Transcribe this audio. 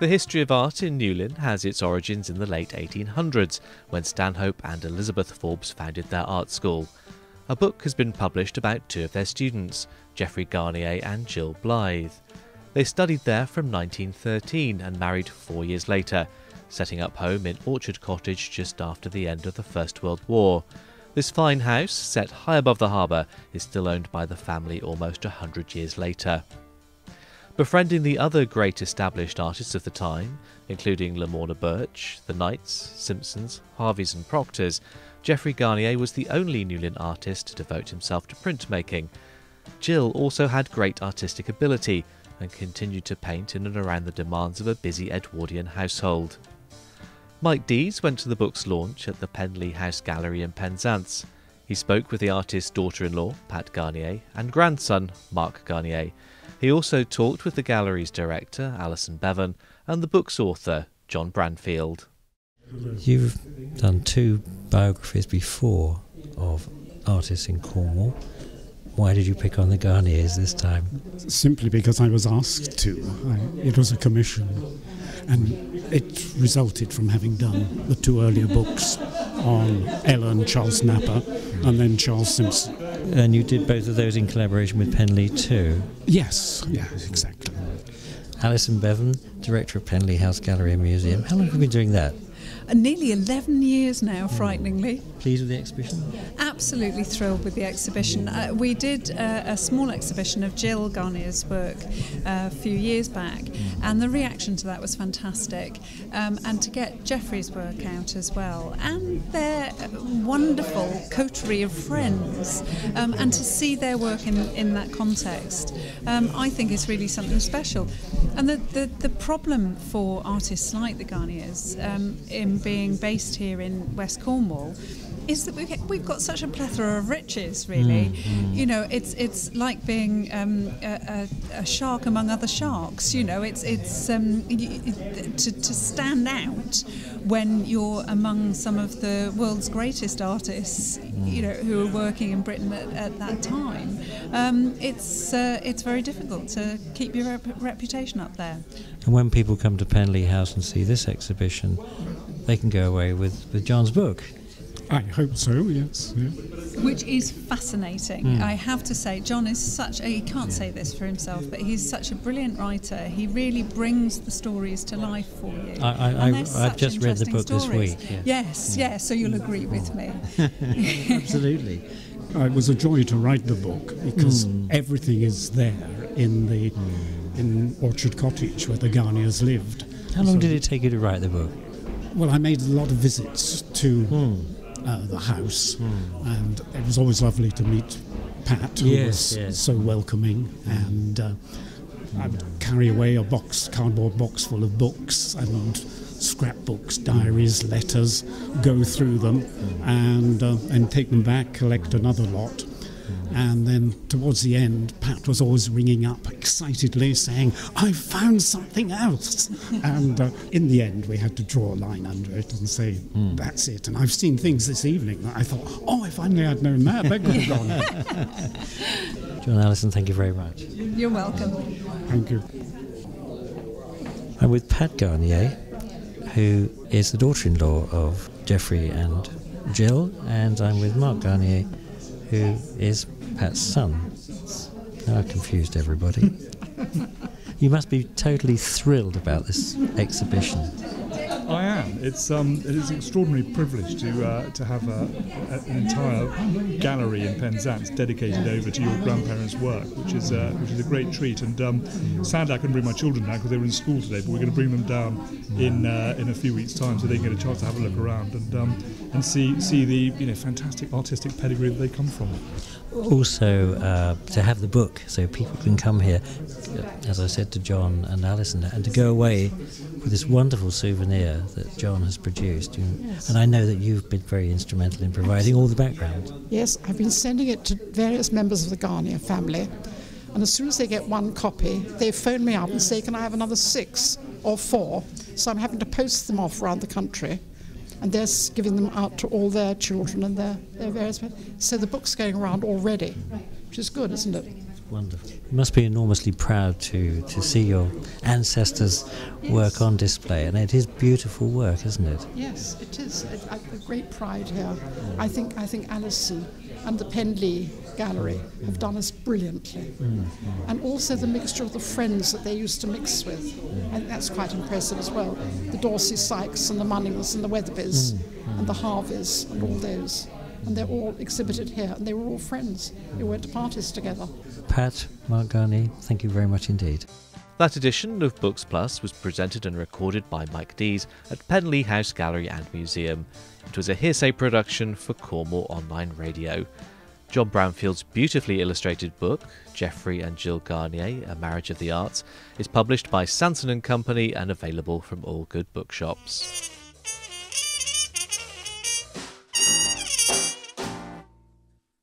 The history of art in Newlyn has its origins in the late 1800s, when Stanhope and Elizabeth Forbes founded their art school. A book has been published about two of their students, Geoffrey Garnier and Jill Blythe. They studied there from 1913 and married 4 years later, setting up home in Orchard Cottage just after the end of the First World War. This fine house, set high above the harbour, is still owned by the family almost 100 years later. Befriending the other great established artists of the time, including Lamorna Birch, the Knights, Simpsons, Harveys and Proctors, Geoffrey Garnier was the only Newlyn artist to devote himself to printmaking. Jill also had great artistic ability and continued to paint in and around the demands of a busy Edwardian household. Mike Dees went to the book's launch at the Penley House Gallery in Penzance. He spoke with the artist's daughter-in-law, Pat Garnier, and grandson, Mark Garnier. He also talked with the gallery's director, Alison Bevan, and the book's author, John Branfield. You've done two biographies before of artists in Cornwall. Why did you pick on the Garniers this time? Simply because I was asked to. It was a commission, and it resulted from having done the two earlier books on Ella and Charles Napper, and then Charles Simpson. And you did both of those in collaboration with Penley too? Yes, exactly. Alison Bevan, director of Penley House Gallery and Museum. How long have you been doing that? Nearly 11 years now, frighteningly. Pleased with the exhibition? Absolutely thrilled with the exhibition. We did a small exhibition of Jill Garnier's work a few years back, and the reaction to that was fantastic. And to get Geoffrey's work out as well, and their wonderful coterie of friends, and to see their work in that context, I think is really something special. And the problem for artists like the Garniers, in being based here in West Cornwall, is that we've got such a plethora of riches, really. You know, it's like being a shark among other sharks. You know, it's to stand out when you're among some of the world's greatest artists, you know, who are working in Britain at that time. It's very difficult to keep your reputation up there. And when people come to Penley House and see this exhibition, they can go away with John's book. I hope so, yes. Yeah. Which is fascinating. I have to say, John is he can't say this for himself, but he's such a brilliant writer. He really brings the stories to life for you. I've just read the book stories. this week. Yeah. Yes, so you'll agree with me. Absolutely. It was a joy to write the book because everything is there in Orchard Cottage where the Garniers lived. How long did it take you to write the book? Well, I made a lot of visits to the house, and it was always lovely to meet Pat, who was so welcoming, and I would carry away a cardboard box full of books and scrapbooks, diaries, letters, go through them and take them back, collect another lot. And then towards the end, Pat was always ringing up excitedly saying, "I found something else." And in the end, we had to draw a line under it and say, "That's it." And I've seen things this evening that I thought, oh, if only I'd known that could have gone. John, Alison, thank you very much. You're welcome. Thank you. I'm with Pat Garnier, who is the daughter-in-law of Geoffrey and Jill, and I'm with Mark Garnier, who is Pat's son. Now I've confused everybody. You must be totally thrilled about this exhibition. I am. It is an extraordinary privilege to have an entire gallery in Penzance dedicated over to your grandparents' work, which is a great treat. And sadly, I couldn't bring my children down because they were in school today, but we're going to bring them down in a few weeks' time so they can get a chance to have a look around and see the fantastic artistic pedigree that they come from. Also, to have the book so people can come here, as I said to John and Alison, and to go away with this wonderful souvenir that John has produced. And I know that you've been very instrumental in providing all the background. Yes, I've been sending it to various members of the Garnier family, and as soon as they get one copy, they phone me up and say, "Can I have another 6 or 4?" So I'm having to post them off around the country, and they're giving them out to all their children and their various... So the book's going around already, which is good, isn't it? wonderful. You must be enormously proud to see your ancestors' work on display, and it is beautiful work, isn't it? Yes, it is. A great pride here. I think Alison and the Penley Gallery have done us brilliantly. And also the mixture of the friends that they used to mix with. I think that's quite impressive as well. The Dorsey Sykes and the Munnings and the Weatherbys and the Harveys and all those. And they're all exhibited here, and they were all friends. They went to parties together. Pat, Mark Garnier, thank you very much indeed. That edition of Books Plus was presented and recorded by Mike Dees at Penley House Gallery and Museum. It was a hearsay production for Cornwall Online Radio. John Branfield's beautifully illustrated book, Geoffrey and Jill Garnier, A Marriage of the Arts, is published by Sanson & Company and available from all good bookshops.